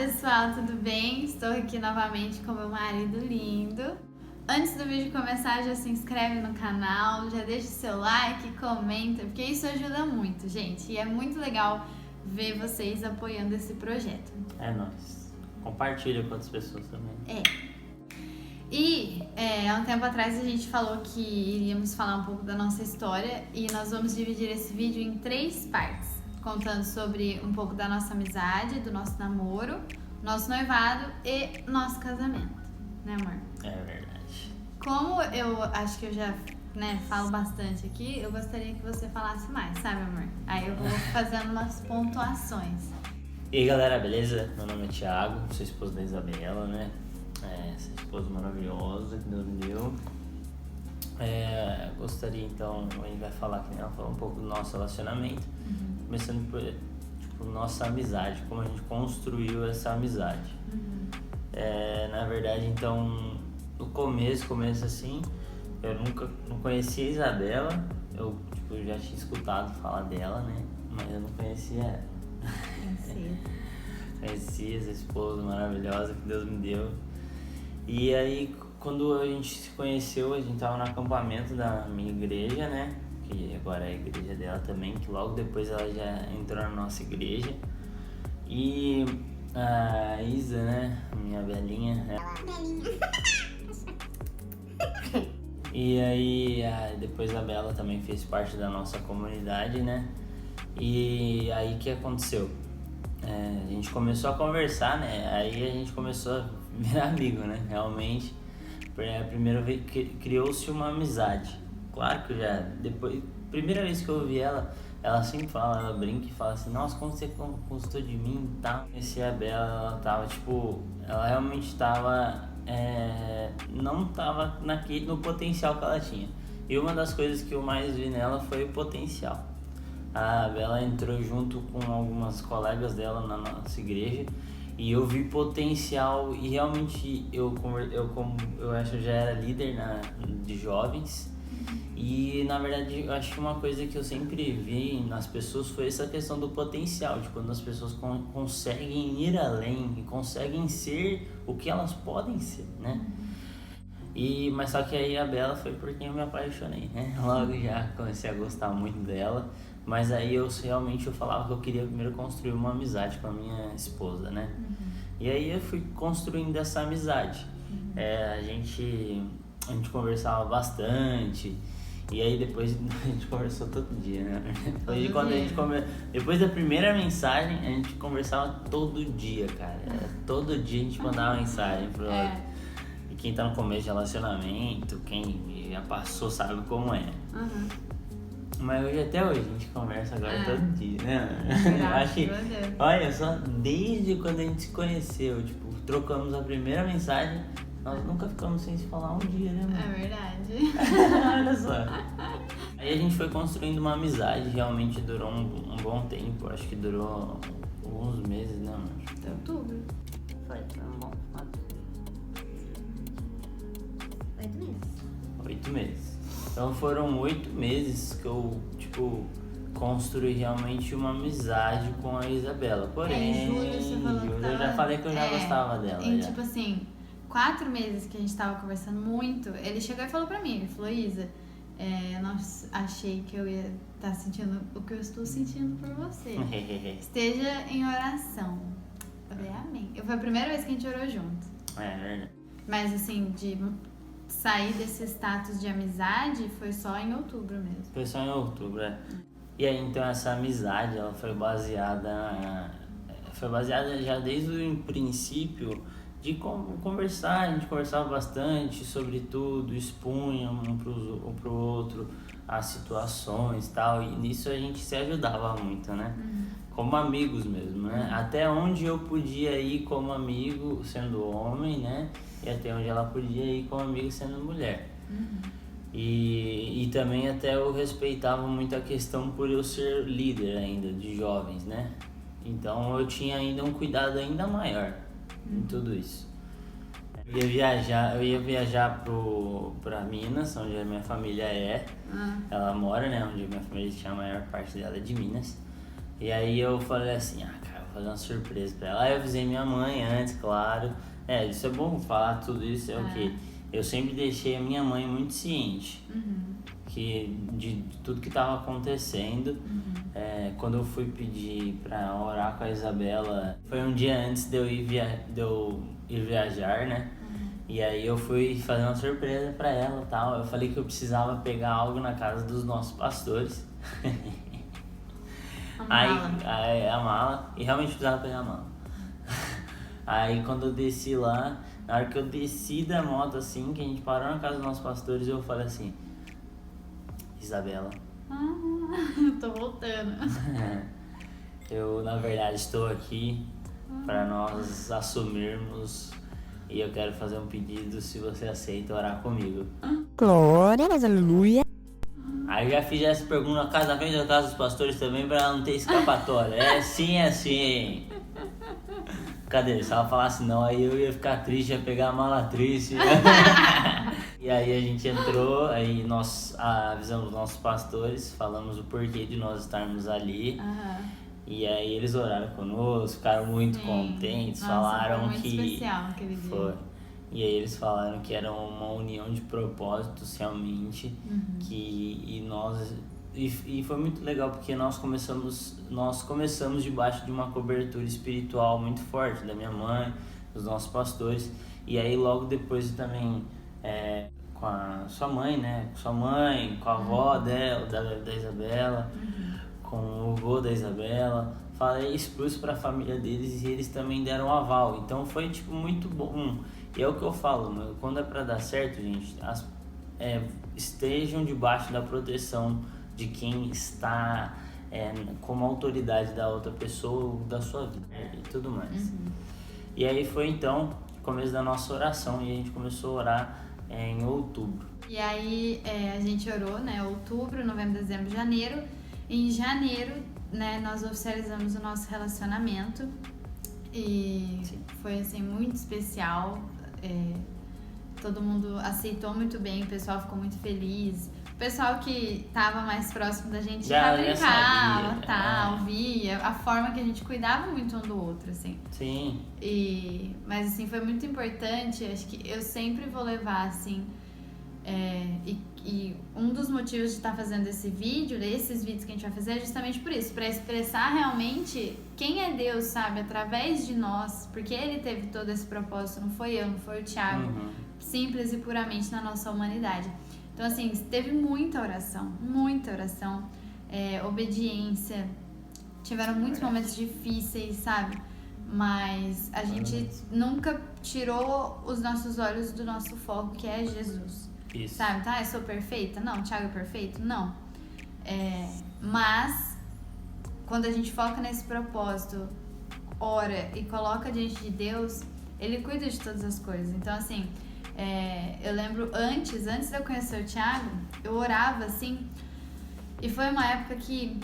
pessoal, tudo bem? Estou aqui novamente com meu marido lindo. Antes do vídeo começar, já se inscreve no canal, já deixa o seu like, comenta, porque isso ajuda muito, gente. E é muito legal ver vocês apoiando esse projeto. É nóis. Compartilha com outras pessoas também. E há um tempo atrás a gente falou que iríamos falar um pouco da nossa história e nós vamos dividir esse vídeo em 3 partes, contando sobre um pouco da nossa amizade, do nosso namoro, nosso noivado e nosso casamento, né, amor? É verdade. Como eu acho que eu já falo bastante aqui, eu gostaria que você falasse mais, sabe, amor? Aí eu vou fazendo umas pontuações. E aí, galera, beleza? Meu nome é Thiago, sou esposo da Isabela, né? Essa esposa maravilhosa que Deus me deu. Gostaria então, a gente vai falar aqui, né? Falar um pouco do nosso relacionamento, começando por nossa amizade, como a gente construiu essa amizade. Na verdade, então, no começo assim, eu não conhecia a Isabela, eu já tinha escutado falar dela, né? Mas eu não conhecia ela. Conheci essa esposa maravilhosa que Deus me deu. E aí, quando a gente se conheceu, a gente tava no acampamento da minha igreja, né? Que agora é a igreja dela também, que logo depois ela já entrou na nossa igreja. E a Isa, né? Minha velhinha. E aí, depois a Bela também fez parte da nossa comunidade, né? E aí, o que aconteceu? A gente começou a conversar, né? Aí a gente começou a virar amigo, né? Realmente, a primeira vez criou-se uma amizade. Claro que primeira vez que eu ouvi ela sempre fala, ela brinca e fala assim: nossa, como você gostou de mim e tal. Conheci a Bela, ela tava ela realmente tava, não tava no potencial que ela tinha. E uma das coisas que eu mais vi nela foi o potencial. A Bela entrou junto com algumas colegas dela na nossa igreja e eu vi potencial e realmente eu acho que eu já era líder de jovens e na verdade eu acho que uma coisa que eu sempre vi nas pessoas foi essa questão do potencial, de quando as pessoas conseguem ir além e conseguem ser o que elas podem ser, né? Mas só que aí a Bela foi por quem eu me apaixonei, né? Logo já comecei a gostar muito dela. Mas aí eu falava que eu queria primeiro construir uma amizade com a minha esposa, né? E aí eu fui construindo essa amizade. A gente conversava bastante. E aí depois a gente conversou todo dia, né? Depois da primeira mensagem, a gente conversava todo dia, cara. Todo dia a gente mandava mensagem pro outro. E quem tá no começo de relacionamento, quem já passou sabe como é. Mas até hoje a gente conversa agora todo dia, né? Eu acho que, olha só, desde quando a gente se conheceu, trocamos a primeira mensagem, nós nunca ficamos sem se falar um dia, né, mano? É verdade. Olha só. Aí a gente foi construindo uma amizade, realmente durou um bom tempo, acho que durou alguns meses, né, mano? Até outubro. Foi um bom. 8 meses. 8 meses. Então foram 8 meses que eu, construí realmente uma amizade com a Isabela. Porém, em julho você falou que eu já falei que eu já gostava dela. Em já. 4 meses que a gente tava conversando muito, ele chegou e falou pra mim, ele falou: Isa, eu não achei que eu ia estar sentindo o que eu estou sentindo por você. Esteja em oração. Eu falei: amém. Foi a primeira vez que a gente orou junto. É verdade. Mas assim, de sair desse status de amizade foi só em outubro mesmo. Foi só em outubro, E aí então essa amizade, ela foi baseada já desde o princípio de conversar. A gente conversava bastante sobre tudo, expunha um pro outro as situações e tal, e nisso a gente se ajudava muito, né? Como amigos mesmo, né? Até onde eu podia ir como amigo sendo homem, né? E até onde ela podia ir como amigo sendo mulher. E também até eu respeitava muito a questão por eu ser líder ainda de jovens, né? Então eu tinha ainda um cuidado ainda maior em tudo isso. Eu ia viajar pra Minas, onde a minha família ela mora, né? Onde a minha família tinha a maior parte dela é de Minas. E aí eu falei assim: cara, fazer uma surpresa pra ela. Aí eu avisei minha mãe antes, claro. Isso é bom falar tudo isso, o quê? Eu sempre deixei a minha mãe muito ciente de tudo que tava acontecendo. Quando eu fui pedir pra orar com a Isabela, foi um dia antes de eu ir viajar, né? E aí eu fui fazer uma surpresa pra ela e tal. Eu falei que eu precisava pegar algo na casa dos nossos pastores. Aí a mala, e realmente precisava pegar a mala. Aí quando eu desci lá, na hora que eu desci da moto assim, que a gente parou na casa dos nossos pastores, eu falei assim: Isabela, tô voltando. Eu na verdade estou aqui para nós assumirmos, e eu quero fazer um pedido, se você aceita orar comigo. Glória, aleluia. Aí eu já fiz essa pergunta na casa frente da casa dos pastores também, pra ela não ter escapatória. É sim. Cadê? Se ela falasse não, aí eu ia ficar triste, ia pegar a mala triste. E aí a gente entrou, aí nós avisamos os nossos pastores, falamos o porquê de nós estarmos ali. E aí eles oraram conosco, ficaram muito contentes, falaram foi muito que... especial aquele dia. Foi. E aí eles falaram que era uma união de propósitos realmente, e foi muito legal porque nós começamos debaixo de uma cobertura espiritual muito forte da minha mãe, dos nossos pastores, e aí logo depois também com a sua mãe, né? Com sua mãe, com a avó dela, da Isabela, com o avô da Isabela. Falei isso para a família deles e eles também deram um aval. Então foi tipo muito bom. E é o que eu falo, quando é para dar certo, gente, estejam debaixo da proteção de quem está como autoridade da outra pessoa, da sua vida e tudo mais. E aí foi então o começo da nossa oração, e a gente começou a orar em outubro. E aí a gente orou, né, outubro, novembro, dezembro, janeiro. Em janeiro, né, nós oficializamos o nosso relacionamento e foi assim muito especial. Todo mundo aceitou muito bem, o pessoal ficou muito feliz. O pessoal que tava mais próximo da gente já brincava, tal, via a forma que a gente cuidava muito um do outro, assim. Sim. Mas assim, foi muito importante, acho que eu sempre vou levar, assim, e um dos motivos de estar fazendo esses vídeos que a gente vai fazer é justamente por isso, para expressar realmente quem é Deus, sabe, através de nós, porque Ele teve todo esse propósito, não foi eu, não foi o Thiago, simples e puramente na nossa humanidade. Então assim, teve muita oração, obediência, tiveram muitos momentos difíceis, sabe, mas a gente nunca tirou os nossos olhos do nosso foco, que é Jesus. Isso. Sabe, eu sou perfeita? Não. Thiago é perfeito? Não. Mas quando a gente foca nesse propósito, ora e coloca diante de Deus, Ele cuida de todas as coisas. Então assim, eu lembro antes de eu conhecer o Thiago, eu orava assim, e foi uma época que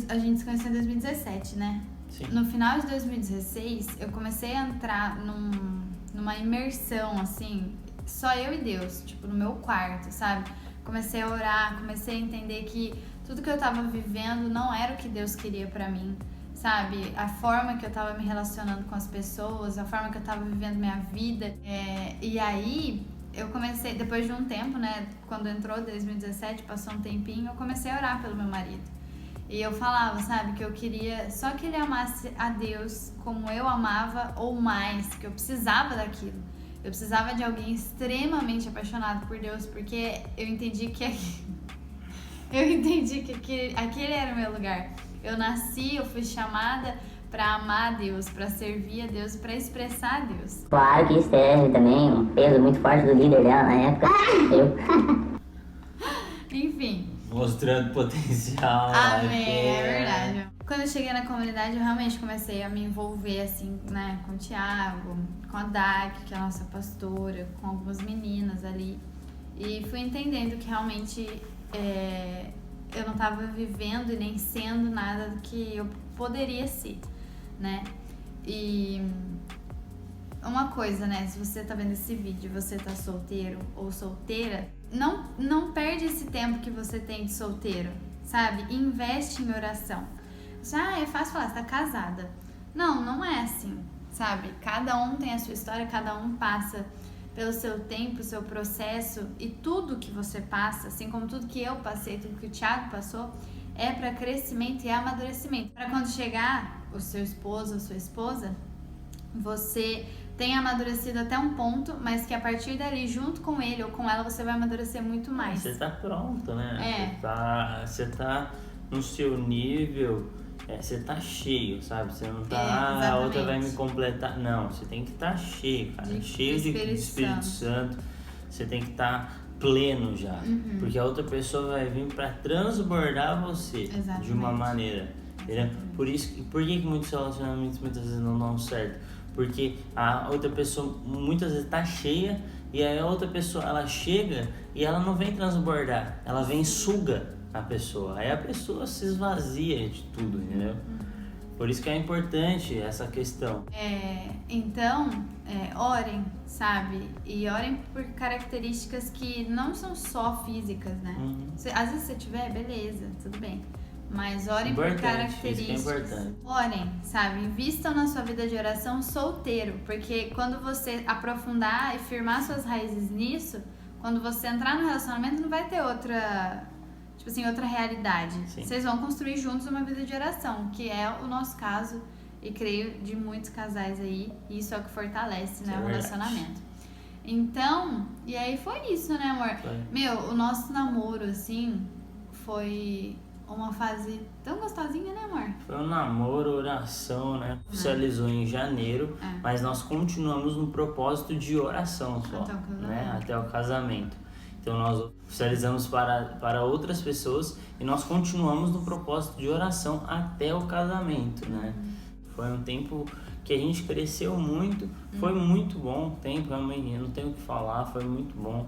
a gente se conheceu em 2017, né? Sim. No final de 2016, eu comecei a entrar numa imersão, assim, só eu e Deus, tipo, no meu quarto, sabe? Comecei a orar, comecei a entender que tudo que eu tava vivendo não era o que Deus queria pra mim, sabe? A forma que eu tava me relacionando com as pessoas, a forma que eu tava vivendo minha vida. E aí, eu comecei, depois de um tempo, né? Quando entrou 2017, passou um tempinho, eu comecei a orar pelo meu marido. E eu falava, sabe, que eu queria só que ele amasse a Deus como eu amava ou mais, que eu precisava daquilo. Eu precisava de alguém extremamente apaixonado por Deus, porque eu entendi que aquele era o meu lugar. Eu nasci, eu fui chamada para amar a Deus, para servir a Deus, para expressar a Deus. Claro que isso teve também um peso muito forte do líder dela na época, eu. Enfim. Mostrando potencial. Amém, é verdade. Quando eu cheguei na comunidade, eu realmente comecei a me envolver, assim, né, com o Thiago, com a Dak, que é a nossa pastora, com algumas meninas ali. E fui entendendo que realmente eu não estava vivendo e nem sendo nada do que eu poderia ser, né? E uma coisa, né, se você tá vendo esse vídeo e você tá solteiro ou solteira, não perde esse tempo que você tem de solteiro, sabe? Investe em oração. é fácil falar, você tá casada. Não é assim, sabe? Cada um tem a sua história, cada um passa pelo seu tempo, seu processo, e tudo que você passa, assim como tudo que eu passei, tudo que o Thiago passou, é para crescimento e amadurecimento. Para quando chegar o seu esposo ou sua esposa, você tenha amadurecido até um ponto, mas que a partir dali, junto com ele ou com ela, você vai amadurecer muito mais. Você tá pronto, né? Você tá no seu nível, você tá cheio, sabe? Você não tá, a outra vai me completar. Não, você tem que estar cheio, cara. Cheio de Espírito Santo. Você tem que estar pleno já. Porque a outra pessoa vai vir para transbordar você de uma maneira. Entendeu? Por que muitos relacionamentos muitas vezes não dão certo? Porque a outra pessoa muitas vezes tá cheia e aí a outra pessoa ela chega e ela não vem transbordar, ela vem suga a pessoa. Aí a pessoa se esvazia de tudo, entendeu? Por isso que é importante essa questão. Então, orem, sabe? E orem por características que não são só físicas, né? Às vezes você tiver, beleza, tudo bem. Mas orem por características. Isso que é importante. Orem, sabe? Invistam na sua vida de oração solteiro, porque quando você aprofundar e firmar suas raízes nisso, quando você entrar no relacionamento não vai ter outra realidade. Sim. Vocês vão construir juntos uma vida de oração, que é o nosso caso e creio de muitos casais aí, e isso é o que fortalece, né, o relacionamento. Então, e aí foi isso, né, amor? Foi. O nosso namoro, assim, foi uma fase tão gostosinha, né, amor? Foi um namoro, oração, né? Oficializou em janeiro, mas nós continuamos no propósito de oração só, até o casamento. Então nós oficializamos para outras pessoas e nós continuamos no propósito de oração até o casamento, né? Foi um tempo que a gente cresceu muito, foi muito bom o tempo, realmente, não tenho o que falar, foi muito bom.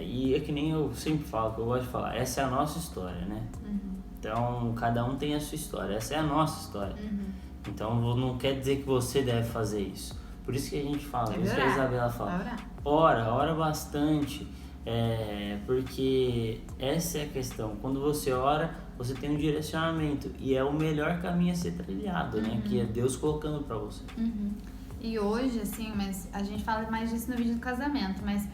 E é que nem eu sempre falo, que eu gosto de falar, essa é a nossa história, né? Então cada um tem a sua história, essa é a nossa história. Então não quer dizer que você deve fazer isso. Por isso que a gente fala, por isso que a Isabela fala, ora bastante, porque essa é a questão. Quando você ora, você tem um direcionamento e é o melhor caminho a ser trilhado, né? Que é Deus colocando pra você. E hoje, assim, mas a gente fala mais disso no vídeo do casamento, mas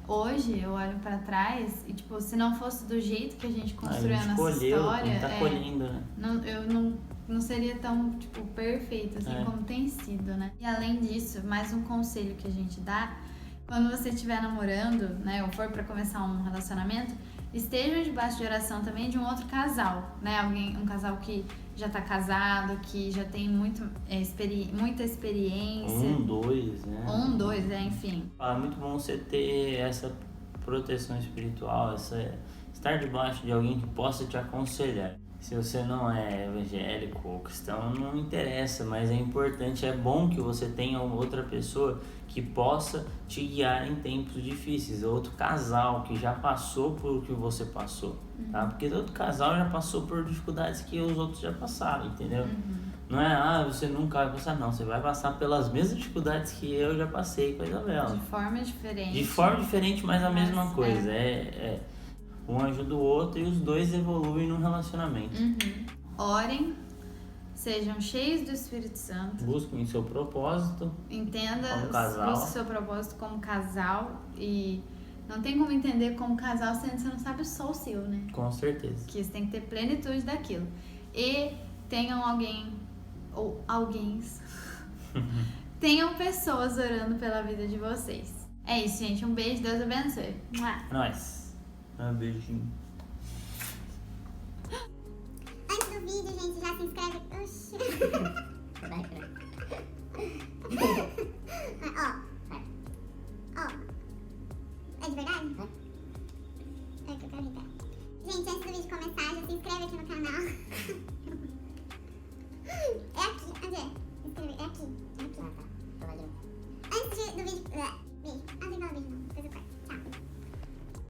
hoje eu olho pra trás e, tipo, se não fosse do jeito que a gente construiu a nossa história, tá colhendo, né? Eu não seria tão, tipo, perfeito assim como tem sido, né? E além disso, mais um conselho que a gente dá, quando você estiver namorando, né, ou for pra começar um relacionamento, estejam debaixo de oração também de um outro casal, né? Um casal que já tá casado, que já tem muita experiência. Dois, né? Enfim. É muito bom você ter essa proteção espiritual, estar debaixo de alguém que possa te aconselhar. Se você não é evangélico ou cristão, não interessa, mas é importante, é bom que você tenha outra pessoa que possa te guiar em tempos difíceis, outro casal que já passou por o que você passou, tá? Porque todo casal já passou por dificuldades que os outros já passaram, entendeu? Não é, você nunca vai passar, não, você vai passar pelas mesmas dificuldades que eu já passei com a Isabela. De forma diferente. De forma diferente, mas a mesma coisa, um ajuda o outro e os dois evoluem no relacionamento. Orem, sejam cheios do Espírito Santo. Busquem seu propósito. Entenda, busque o seu propósito como casal. E não tem como entender como casal sendo que você não sabe só o seu, né? Com certeza. Que você tem que ter plenitude daquilo. E tenham alguém, ou alguéns, tenham pessoas orando pela vida de vocês. É isso, gente. Um beijo, Deus abençoe. Nós. Um beijinho. Antes do vídeo, gente, já se inscreve. Oxi.